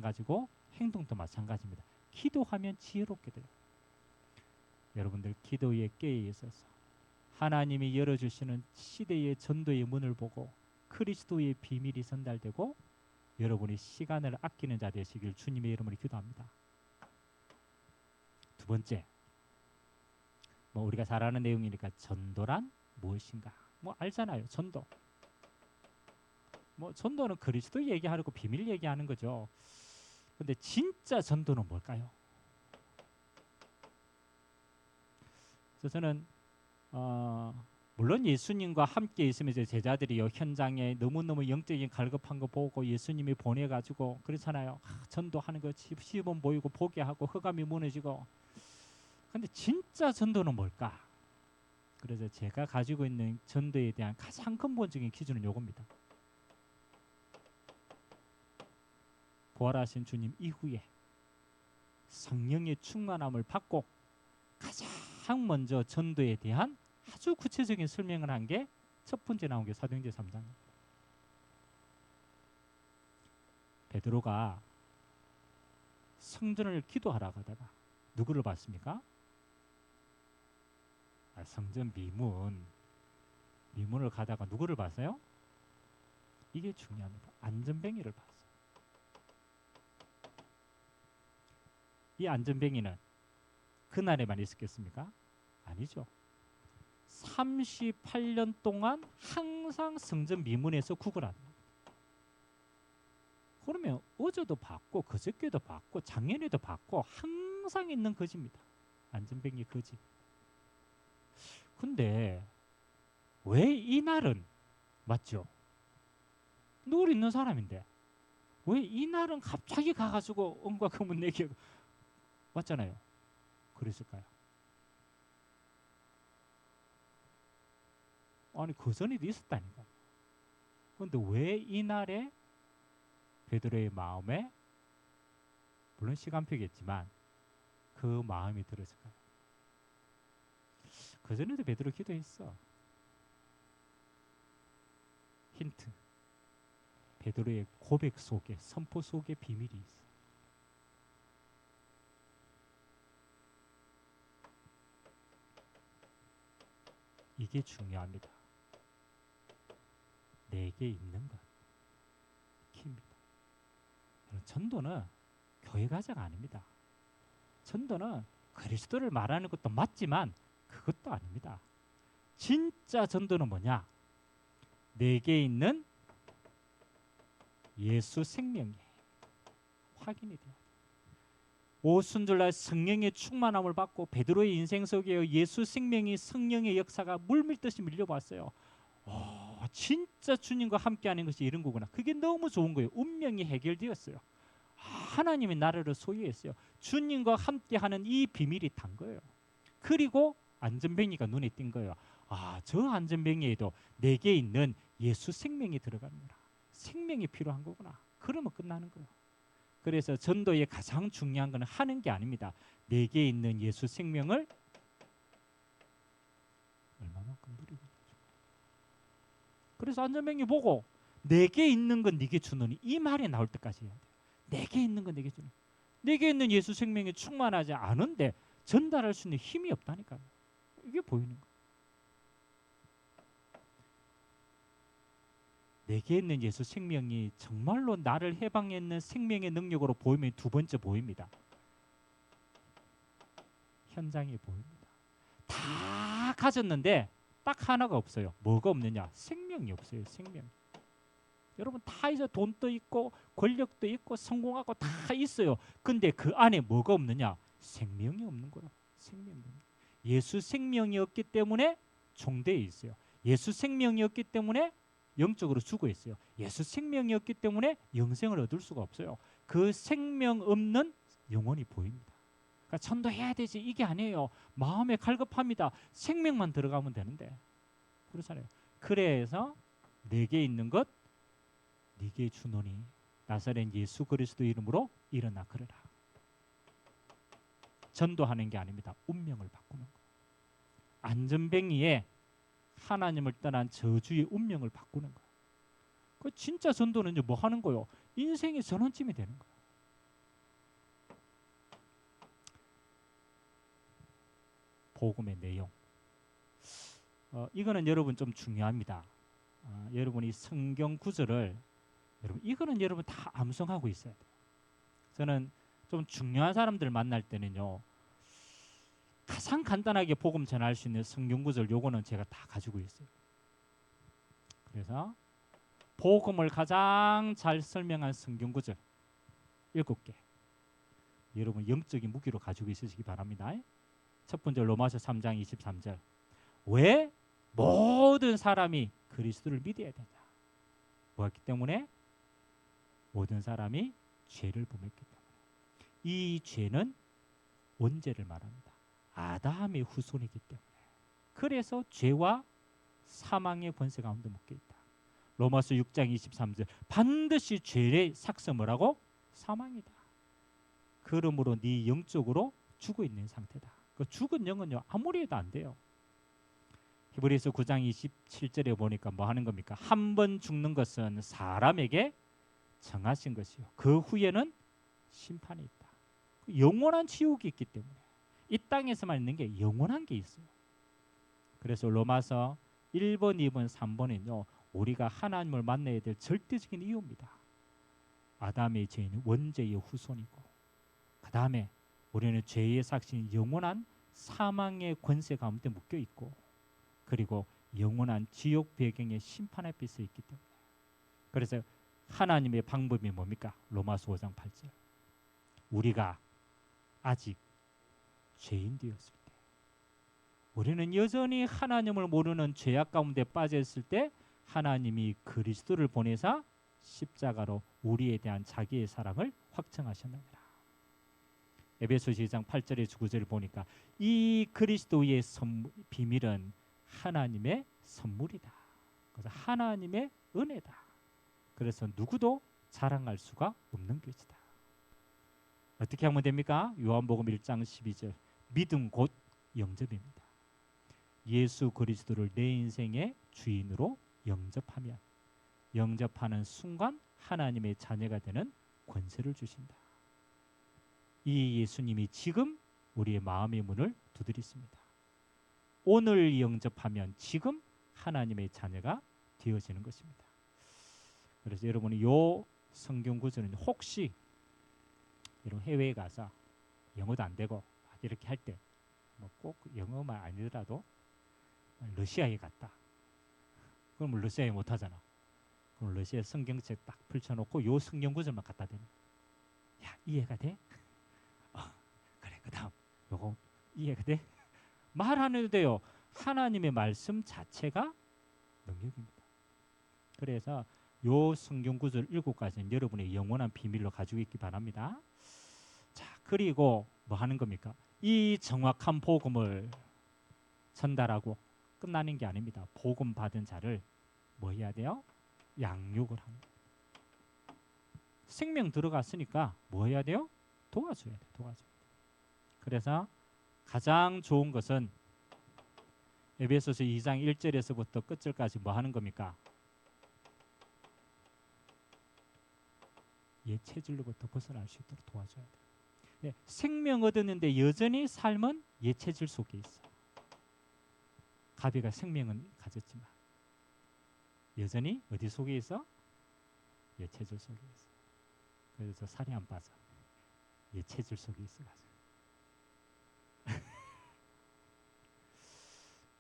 마찬가지고 행동도 마찬가지입니다. 기도하면 지혜롭게 돼요. 여러분들 기도에 깨어 있어서 하나님이 열어주시는 시대의 전도의 문을 보고 그리스도의 비밀이 전달되고 여러분이 시간을 아끼는 자 되시길 주님의 이름으로 기도합니다. 두 번째, 우리가 잘 아는 내용이니까 전도란 무엇인가? 알잖아요. 전도. 전도는 그리스도 얘기하는 거 비밀 얘기하는 거죠. 근데 진짜 전도는 뭘까요? 그래서 저는 물론 예수님과 함께 있으면 이제 제자들이 현장에 너무너무 영적인 갈급한 거 보고 예수님이 보내가지고 그렇잖아요. 전도하는 거 시범 보이고 보게 하고 흑암이 무너지고. 근데 진짜 전도는 뭘까? 그래서 제가 가지고 있는 전도에 대한 가장 근본적인 기준은 요겁니다. 부활하신 주님 이후에 성령의 충만함을 받고 가장 먼저 전도에 대한 아주 구체적인 설명을 한 게 첫 번째 나온 게 사도행전 3장. 베드로가 성전을 기도하러 가다가 누구를 봤습니까? 성전 미문을 가다가 누구를 봤어요? 이게 중요합니다. 안전뱅이를 봤어요. 이 안전뱅이는 그날에만 있었겠습니까? 아니죠. 38년 동안 항상 성전 미문에서 구걸합니다. 그러면 어제도 봤고 그저께도 봤고 작년에도 봤고 항상 있는 거지입니다. 안전뱅이 거지. 근데 왜 이날은 맞죠? 늘 있는 사람인데 왜 이날은 갑자기 가가지고 은과 금은 내게 맞잖아요. 그랬을까요? 아니 그 전에도 있었다니까. 그런데 왜 이날에 베드로의 마음에 물론 시간표겠지만 그 마음이 들었을까요? 그 전에도 베드로 기도했어. 힌트. 베드로의 고백 속에 선포 속에 비밀이 있어. 이게 중요합니다. 내게 있는 것. 킵니다. 전도는 교회 가자가 아닙니다. 전도는 그리스도를 말하는 것도 맞지만 그것도 아닙니다. 진짜 전도는 뭐냐? 내게 있는 예수 생명이 확인이 돼요. 오순절날 성령의 충만함을 받고 베드로의 인생 속에 예수 생명이 성령의 역사가 물밀듯이 밀려왔어요. 진짜 주님과 함께하는 것이 이런 거구나. 그게 너무 좋은 거예요. 운명이 해결되었어요. 하나님이 나라를 소유했어요. 주님과 함께하는 이 비밀이 단 거예요. 그리고 안전뱅이가 눈에 띈 거예요. 저 안전뱅이에도 내게 있는 예수 생명이 들어가는구나. 생명이 필요한 거구나. 그러면 끝나는 거예요. 그래서 전도의 가장 중요한 것은 하는 게 아닙니다. 내게 있는 예수 생명을 얼마만큼 누리고 있죠. 그래서 안전뱅이 보고 내게 있는 건 네게 주노니 이 말이 나올 때까지 해야 돼요. 내게 있는 건 내게 주노니. 내게 있는 예수 생명이 충만하지 않은데 전달할 수 있는 힘이 없다니까요. 이게 보이는 거예요. 내게 있는 예수 생명이 정말로 나를 해방했는 생명의 능력으로 보이면 두 번째 보입니다. 현장에 보입니다. 다 가졌는데 딱 하나가 없어요. 뭐가 없느냐? 생명이 없어요. 생명. 여러분 다 이제 돈도 있고 권력도 있고 성공하고 다 있어요. 근데 그 안에 뭐가 없느냐? 생명이 없는 거예요. 생명이. 예수 생명이 없기 때문에 종대에 있어요. 예수 생명이 없기 때문에 영적으로 죽어 있어요. 예수 생명이 없기 때문에 영생을 얻을 수가 없어요. 그 생명 없는 영혼이 보입니다. 그러니까 전도해야 되지 이게 아니에요. 마음에 갈급합니다. 생명만 들어가면 되는데 그렇잖아요. 그래서 내게 있는 것 네게 주노니 나사렛 예수 그리스도 이름으로 일어나 걸으라. 전도하는 게 아닙니다. 운명을 바꾸는 거. 안전뱅이에 하나님을 떠난 저주의 운명을 바꾸는 거예요. 그 진짜 전도는 이제 뭐 하는 거요? 인생의 전환점이 되는 거예요. 복음의 내용. 이거는 여러분 좀 중요합니다. 여러분이 성경 구절을 이거는 여러분 다 암송하고 있어야 돼요. 저는 좀 중요한 사람들 만날 때는요, 가장 간단하게 복음 전할 수 있는 성경 구절 요거는 제가 다 가지고 있어요. 그래서 복음을 가장 잘 설명한 성경 구절 7개. 여러분 영적인 무기로 가지고 있으시기 바랍니다. 첫 번째 로마서 3장 23절. 왜 모든 사람이 그리스도를 믿어야 되냐? 뭐였기 때문에? 모든 사람이 죄를 범했기 때문에. 이 죄는 원죄를 말합니다. 아담의 후손이기 때문에. 그래서 죄와 사망의 권세 가운데 묶여 있다. 로마서 6장 23절. 반드시 죄의 삭서 뭐라고? 사망이다. 그러므로 네 영적으로 죽어 있는 상태다. 그 죽은 영은요 아무리 해도 안 돼요. 히브리서 9장 27절에 보니까 뭐 하는 겁니까? 한 번 죽는 것은 사람에게 정하신 것이요. 그 후에는 심판이 있다. 영원한 지옥이 있기 때문에 이 땅에서만 있는 게 영원한 게 있어요. 그래서 로마서 1번, 2번, 3번은요 우리가 하나님을 만나야 될 절대적인 이유입니다. 아담의 죄는 원죄의 후손이고, 그 다음에 우리는 죄의 삭신 영원한 사망의 권세 가운데 묶여 있고, 그리고 영원한 지옥 배경의 심판 앞에 서 있기 때문에. 그래서 하나님의 방법이 뭡니까? 로마서 5장 8절. 우리가 아직 죄인 되었을 때, 우리는 여전히 하나님을 모르는 죄악 가운데 빠져 있을 때 하나님이 그리스도를 보내사 십자가로 우리에 대한 자기의 사랑을 확증하셨느니라. 에베소서 2장 8절에 9절을 보니까 이 그리스도의 비밀은 하나님의 선물이다. 그래서 하나님의 은혜다. 그래서 누구도 자랑할 수가 없는 것이다. 어떻게 하면 됩니까? 요한복음 1장 12절. 믿음 곧 영접입니다. 예수 그리스도를 내 인생의 주인으로 영접하면, 영접하는 순간 하나님의 자녀가 되는 권세를 주신다. 이 예수님이 지금 우리의 마음의 문을 두드리십니다. 오늘 영접하면 지금 하나님의 자녀가 되어지는 것입니다. 그래서 여러분이 요 성경 구절은 혹시 여러분 해외에 가서 영어도 안 되고 이렇게 할 때 뭐 꼭 영어만 아니더라도 러시아에 갔다. 그럼 러시아에 못 하잖아. 그럼 러시아 성경책 딱 펼쳐놓고 요 성경 구절만 갖다 대는. 야, 이해가 돼? 그래, 그다음 요거 이해가 돼? 말 안 해도 돼요. 하나님의 말씀 자체가 능력입니다. 그래서 요 성경 구절 7가지는 여러분의 영원한 비밀로 가지고 있기 바랍니다. 자, 그리고 뭐 하는 겁니까? 이 정확한 복음을 전달하고 끝나는 게 아닙니다. 복음 받은 자를 뭐 해야 돼요? 양육을 합니다. 생명 들어갔으니까 뭐 해야 돼요? 도와줘야 돼. 도와줘야 돼. 그래서 가장 좋은 것은 에베소서 2장 1절에서부터 끝절까지 뭐 하는 겁니까? 옛 체질로부터 벗어날 수 있도록 도와줘야 돼요. 네, 생명 얻었는데 여전히 삶은 옛 체질 속에 있어. 가비가 생명은 가졌지만 여전히 어디 속에 있어? 옛 체질 속에 있어. 그래서 살이 안 빠져. 옛 체질 속에 있어가지고.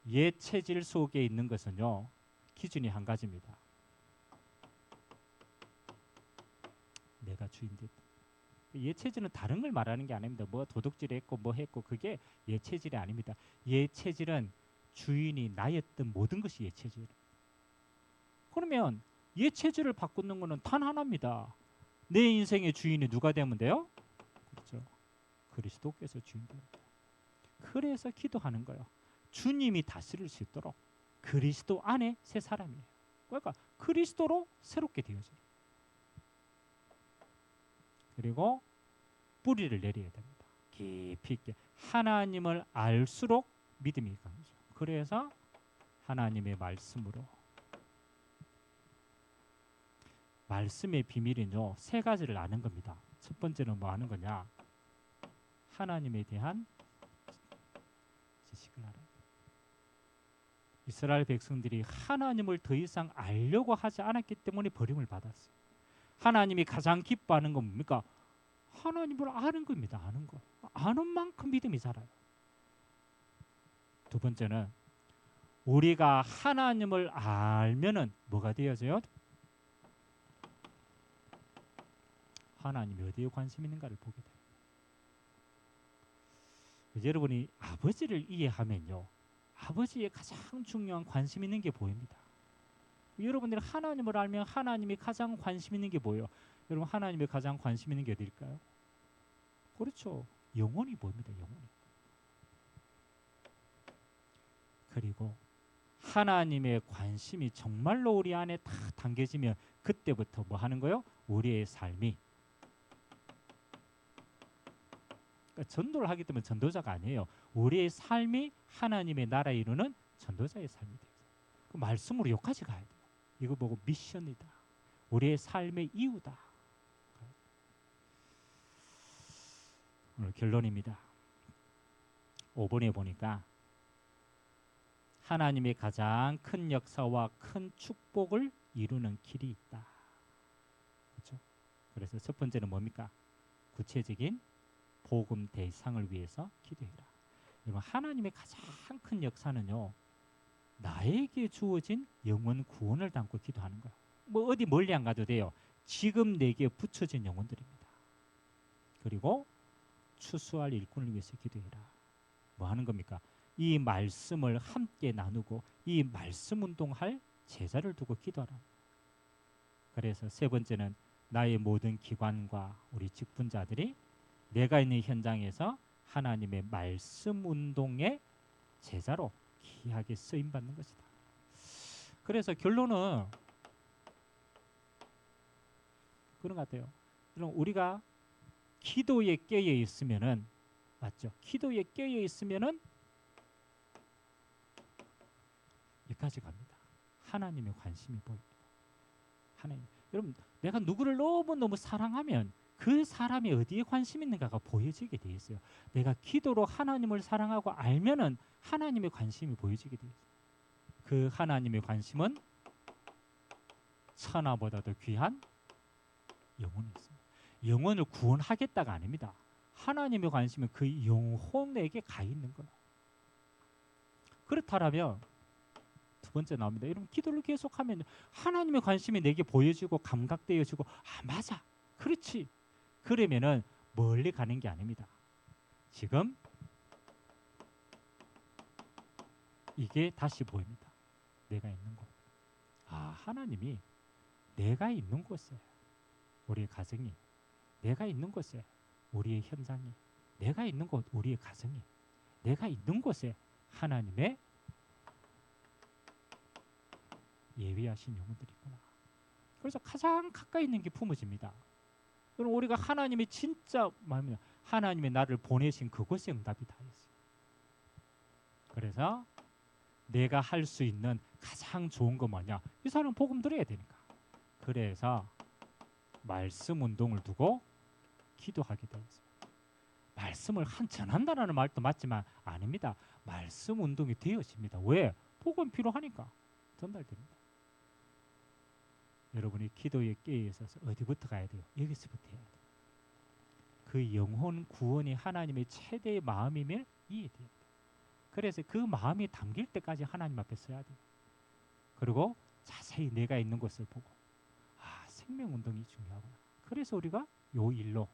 옛 체질 속에 있는 것은요 기준이 한 가지입니다. 내가 주인 됐다. 옛 체질은 다른 걸 말하는 게 아닙니다. 뭐 도둑질했고 뭐 했고 그게 옛 체질이 아닙니다. 옛 체질은 주인이 나였던 모든 것이 옛 체질. 그러면 옛 체질을 바꾸는 것은 단 하나입니다. 내 인생의 주인이 누가 되면 돼요? 그렇죠. 그리스도께서 주인 됩니다. 그래서 기도하는 거예요. 주님이 다스릴 수 있도록 그리스도 안에 새 사람이에요. 그러니까 그리스도로 새롭게 되어져요. 그리고 뿌리를 내려야 됩니다. 깊이 있게 하나님을 알수록 믿음이 강해져. 그래서 하나님의 말씀으로. 말씀의 비밀은요 3가지를 아는 겁니다. 첫 번째는 뭐 하는 거냐? 하나님에 대한 지식을 이스라엘 백성들이 하나님을 더 이상 알려고 하지 않았기 때문에 버림을 받았어요. 하나님이 가장 기뻐하는 건 뭡니까? 하나님을 아는 겁니다. 아는 거. 아는 만큼 믿음이 자라요. 두 번째는 우리가 하나님을 알면은 뭐가 되어져요? 하나님이 어디에 관심 있는가를 보게 돼요. 여러분이 아버지를 이해하면요, 아버지의 가장 중요한 관심 있는 게 보입니다. 여러분들이 하나님을 알면 하나님이 가장 관심 있는 게 뭐예요? 여러분, 하나님의 가장 관심 있는 게 어딜까요? 그렇죠. 영혼이 보입니다. 영혼이. 그리고 하나님의 관심이 정말로 우리 안에 다 담겨지면 그때부터 뭐 하는 거요? 우리의 삶이, 그러니까 전도를 하기 때문에 전도자가 아니에요. 우리의 삶이 하나님의 나라에 이루는 전도자의 삶이 돼요. 그 말씀으로 여기까지 가야 돼요. 이거 보고 미션이다. 우리의 삶의 이유다. 오늘 결론입니다. 5번에 보니까 하나님의 가장 큰 역사와 큰 축복을 이루는 길이 있다. 그렇죠? 그래서 첫 번째는 뭡니까? 구체적인 복음 대상을 위해서 기도해라. 여러분, 하나님의 가장 큰 역사는요, 나에게 주어진 영혼 구원을 담고 기도하는 거예요. 뭐 어디 멀리 안 가도 돼요. 지금 내게 붙여진 영혼들입니다. 그리고 추수할 일꾼을 위해서 기도해라. 뭐 하는 겁니까? 이 말씀을 함께 나누고 이 말씀 운동할 제자를 두고 기도하라. 그래서 세 번째는 나의 모든 기관과 우리 직분자들이 내가 있는 현장에서 하나님의 말씀 운동의 제자로 귀하게 쓰임 받는 것이다. 그래서 결론은 그런 것 같아요. 그럼 우리가 기도에 깨어 있으면은, 맞죠? 기도에 깨어 있으면은 여기까지 갑니다. 하나님의 관심이 보입니다. 하나님, 여러분, 내가 누구를 너무 사랑하면 그 사람이 어디에 관심 있는가가 보여지게 돼 있어요. 내가 기도로 하나님을 사랑하고 알면은 하나님의 관심이 보여지게 돼 있어요. 그 하나님의 관심은 천하보다도 귀한 영혼이 있습니다. 영혼을 구원하겠다가 아닙니다. 하나님의 관심은 그 영혼에게 가 있는 거예요. 그렇다면 두 번째 나옵니다. 여러분, 기도를 계속하면 하나님의 관심이 내게 보여지고 감각되어지고, 아, 맞아, 그렇지, 그러면은 멀리 가는 게 아닙니다. 지금 이게 다시 보입니다. 내가 있는 곳. 아, 하나님이 내가 있는 곳에, 우리의 가정이, 내가 있는 곳에 우리의 현장이, 내가 있는 곳 우리의 가정이, 내가 있는 곳에 하나님의 예비하신 영혼들이 있구나. 그래서 가장 가까이 있는 게 품어집니다. 그럼 우리가 하나님이 진짜 마음이, 하나님의 나를 보내신 그곳에 응답이 다 있어요. 그래서 내가 할 수 있는 가장 좋은 거 뭐냐? 이 사람 복음 들어야 되니까. 그래서 말씀 운동을 두고 기도하게 되어 있습니다. 말씀을 전한다라는 말도 맞지만 아닙니다. 말씀 운동이 되어집니다. 왜? 복음 필요하니까 전달됩니다. 여러분이 기도에 깨어 있어서 어디부터 가야 돼요? 여기서부터 해야 돼요. 그 영혼 구원이 하나님의 최대의 마음이면 이해돼요. 그래서 그 마음이 담길 때까지 하나님 앞에 서야 돼요. 그리고 자세히 내가 있는 곳을 보고, 아, 생명운동이 중요하구나. 그래서 우리가 요 일로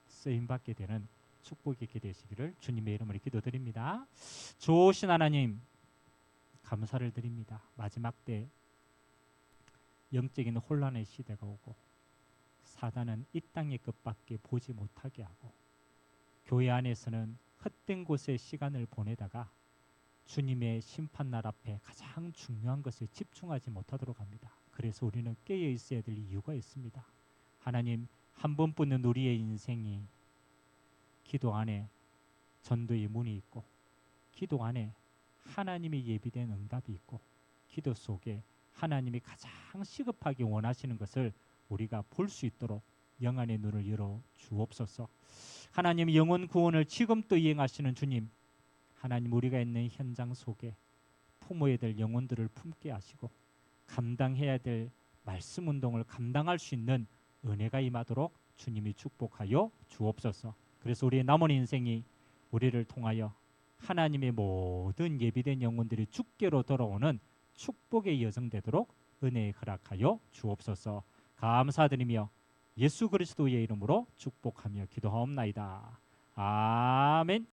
쓰임받게 되는 축복이 있게 되시기를 주님의 이름으로 기도드립니다. 좋으신 하나님, 감사를 드립니다. 마지막 때 영적인 혼란의 시대가 오고 사단은 이 땅의 것밖에 보지 못하게 하고 교회 안에서는 헛된 곳에 시간을 보내다가 주님의 심판날 앞에 가장 중요한 것에 집중하지 못하도록 합니다. 그래서 우리는 깨어 있어야 될 이유가 있습니다. 하나님, 한 번뿐인 우리의 인생이 기도 안에 전도의 문이 있고, 기도 안에 하나님이 예비된 응답이 있고, 기도 속에 하나님이 가장 시급하게 원하시는 것을 우리가 볼 수 있도록 영안의 눈을 열어 주옵소서. 하나님, 영혼 구원을 지금 또 이행하시는 주님, 하나님, 우리가 있는 현장 속에 품어야 될 영혼들을 품게 하시고 감당해야 될 말씀 운동을 감당할 수 있는 은혜가 임하도록 주님이 축복하여 주옵소서. 그래서 우리의 남은 인생이 우리를 통하여 하나님의 모든 예비된 영혼들이 주께로 돌아오는 축복의 여정 되도록 은혜에 허락하여 주옵소서. 감사드리며 예수 그리스도의 이름으로 축복하며 기도하옵나이다. 아멘.